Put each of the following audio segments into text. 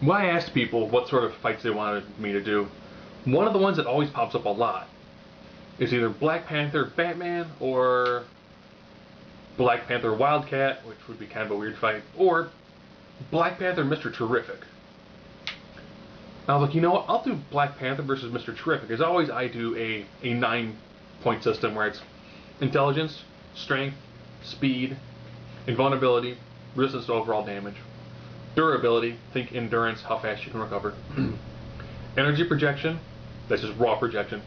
when I asked people what sort of fights they wanted me to do, one of the ones that always pops up a lot is either Black Panther Batman or Black Panther Wildcat, which would be kind of a weird fight, or Black Panther Mr. Terrific. I was like, you know what, I'll do Black Panther versus Mr. Terrific. As always, I do a 9-point system where it's intelligence, strength, speed, invulnerability, resistance to overall damage, durability, think endurance, how fast you can recover, energy projection, that's just raw projection,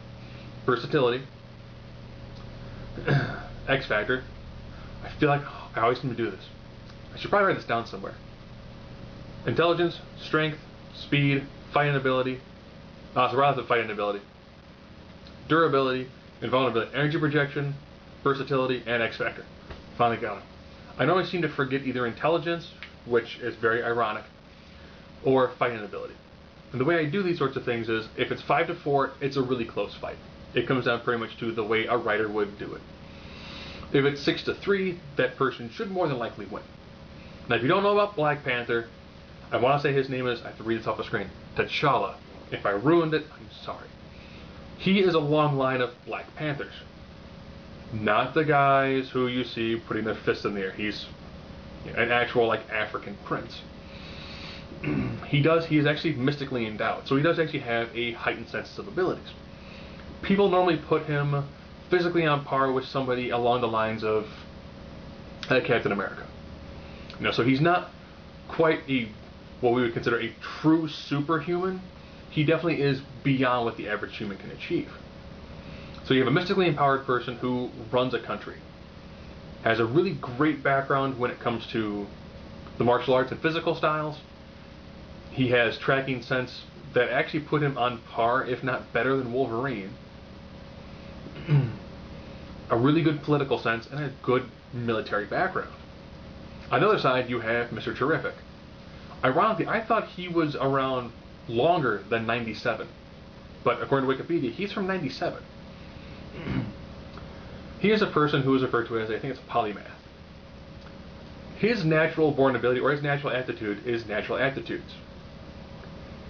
versatility, X factor. I feel like I always need to do this. I should probably write this down somewhere. Intelligence, strength, speed, fighting ability. So rather than fighting ability, durability, invulnerability, energy projection, versatility, and X factor. Finally got it. I normally seem to forget either intelligence, which is very ironic, or fighting ability. And the way I do these sorts of things is, if it's 5-4, it's a really close fight. It comes down pretty much to the way a writer would do it. If it's 6-3, that person should more than likely win. Now, if you don't know about Black Panther, I want to say his name is, I have to read this off the screen, T'Challa. If I ruined it, I'm sorry. He is a long line of Black Panthers. Not the guys who you see putting their fists in the air. He's an actual, like, African prince. He is actually mystically endowed, so he does actually have a heightened sense of abilities. People normally put him physically on par with somebody along the lines of Captain America. So he's not quite what we would consider a true superhuman. He definitely is beyond what the average human can achieve. So you have a mystically empowered person who runs a country, has a really great background when it comes to the martial arts and physical styles. He has tracking sense that actually put him on par, if not better than Wolverine. A really good political sense and a good military background. On the other side, you have Mr. Terrific. Ironically, I thought he was around longer than 97, but according to Wikipedia, he's from 97. He is a person who is referred to as, I think it's a polymath. His natural born ability, or his natural aptitude, is natural aptitudes.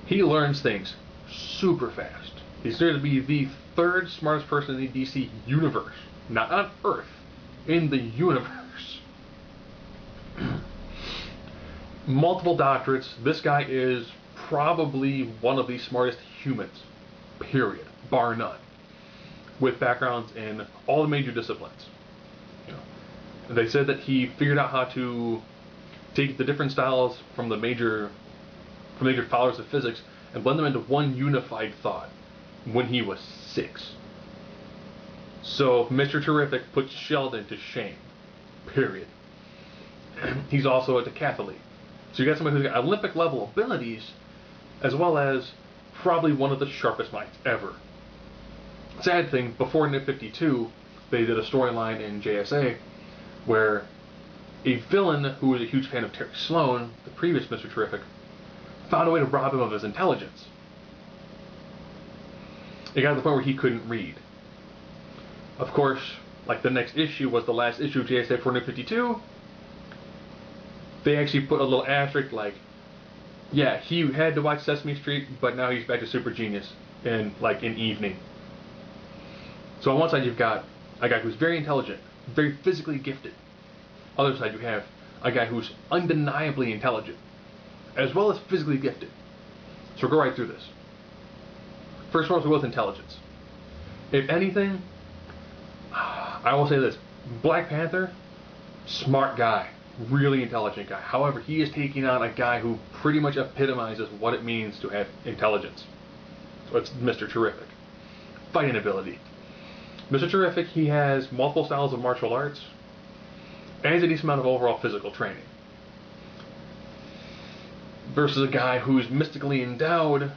He learns things super fast. He's considered to be the third smartest person in the DC universe. Not on Earth, in the universe. Multiple doctorates. This guy is probably one of the smartest humans, period, bar none, with backgrounds in all the major disciplines. They said that he figured out how to take the different styles from the major followers of physics and blend them into one unified thought when he was 6. So Mr. Terrific puts Sheldon to shame, period. He's also a decathlete. So you got somebody who's got Olympic level abilities, as well as probably one of the sharpest minds ever. Sad thing, before New 52, they did a storyline in JSA where a villain who was a huge fan of Terry Sloan, the previous Mr. Terrific, found a way to rob him of his intelligence. It got to the point where he couldn't read. Of course, like the next issue was the last issue of JSA for New 52. They actually put a little asterisk like, yeah, he had to watch Sesame Street, but now he's back to super genius in evening. So on one side you've got a guy who's very intelligent, very physically gifted. Other side you have a guy who's undeniably intelligent, as well as physically gifted. So we'll go right through this. First one, we'll go with intelligence. If anything, I will say this: Black Panther, smart guy, really intelligent guy. However, he is taking on a guy who pretty much epitomizes what it means to have intelligence. So it's Mr. Terrific. Fighting ability. Mr. Terrific, he has multiple styles of martial arts, and has a decent amount of overall physical training. Versus a guy who's mystically endowed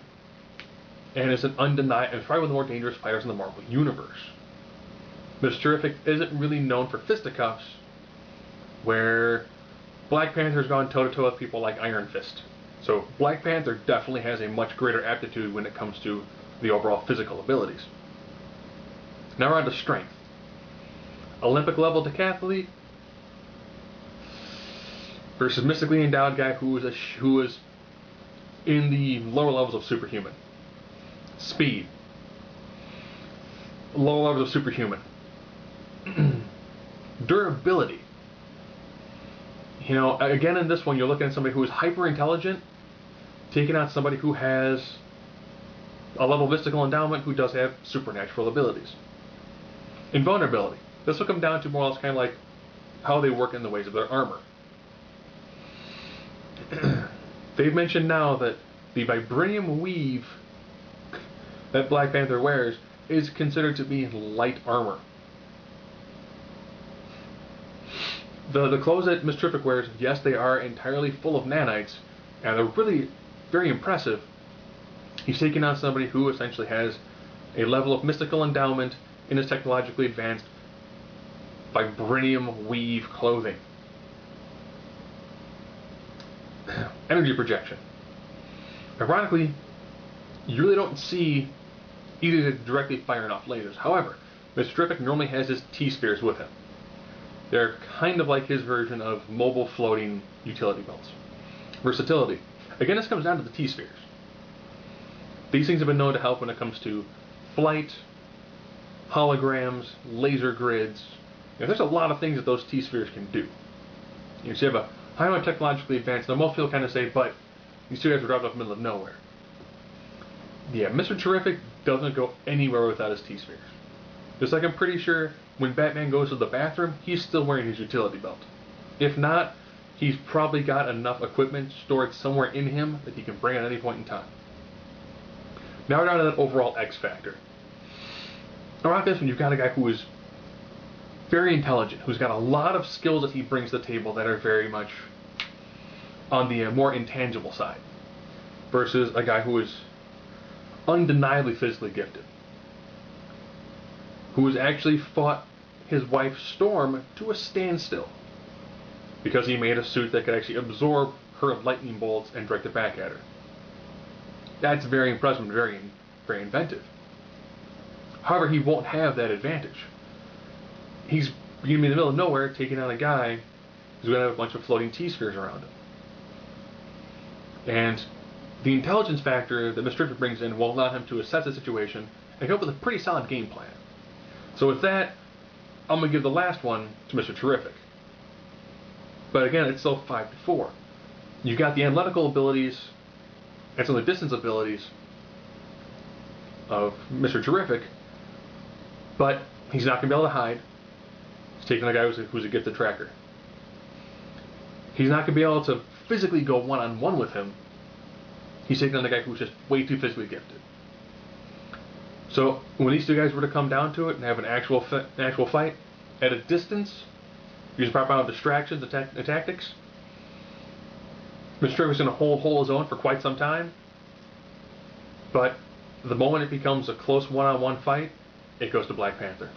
and is an undeniable, and probably one of the more dangerous fighters in the Marvel Universe. Mr. Terrific isn't really known for fisticuffs, where Black Panther's gone toe-to-toe with people like Iron Fist. So Black Panther definitely has a much greater aptitude when it comes to the overall physical abilities. Now we're on to strength. Olympic level decathlete versus mystically endowed guy who is in the lower levels of superhuman. Speed. Lower levels of superhuman. Durability. You know, again in this one, you're looking at somebody who is hyper intelligent, taking out somebody who has a level of mystical endowment, who does have supernatural abilities. Invulnerability. This will come down to more or less kind of like how they work in the ways of their armor. They've mentioned now that the vibranium weave that Black Panther wears is considered to be light armor. The clothes that Mr. wears, yes, they are entirely full of nanites, and they're really very impressive. He's taking on somebody who essentially has a level of mystical endowment in his technologically advanced vibranium weave clothing. Energy projection. Ironically, you really don't see either directly firing off lasers. However, Mr. Terrific normally has his T-spheres with him. They're kind of like his version of mobile floating utility belts. Versatility. Again, this comes down to the T-spheres. These things have been known to help when it comes to flight, holograms, laser grids. You know, there's a lot of things that those T-spheres can do. You have a highly technologically advanced. Now most people kind of say, but these two guys were dropped off in the middle of nowhere. Yeah, Mr. Terrific doesn't go anywhere without his T-spheres. Just like I'm pretty sure when Batman goes to the bathroom, he's still wearing his utility belt. If not, he's probably got enough equipment stored somewhere in him that he can bring at any point in time. Now we're down to that overall X factor. Around this one, you've got a guy who is very intelligent, who's got a lot of skills that he brings to the table that are very much on the more intangible side, versus a guy who is undeniably physically gifted, who has actually fought his wife Storm to a standstill because he made a suit that could actually absorb her lightning bolts and direct it back at her. That's very impressive and very, very inventive. However, he won't have that advantage. He's going to be in the middle of nowhere taking on a guy who's going to have a bunch of floating T-spheres around him. And the intelligence factor that Mr. Terrific brings in will allow him to assess the situation and come up with a pretty solid game plan. So with that, I'm going to give the last one to Mr. Terrific. But again, it's still 5-4. You've got the analytical abilities and some of the distance abilities of Mr. Terrific, but he's not going to be able to hide. He's taking a guy who's a gifted tracker. He's not going to be able to physically go one-on-one with him. He's taking on a guy who's just way too physically gifted. So when these two guys were to come down to it and have an actual fight at a distance, using proper amount of distractions and tactics, Mr. Terrific's going to hold his own for quite some time. But the moment it becomes a close one-on-one fight, it goes to Black Panther.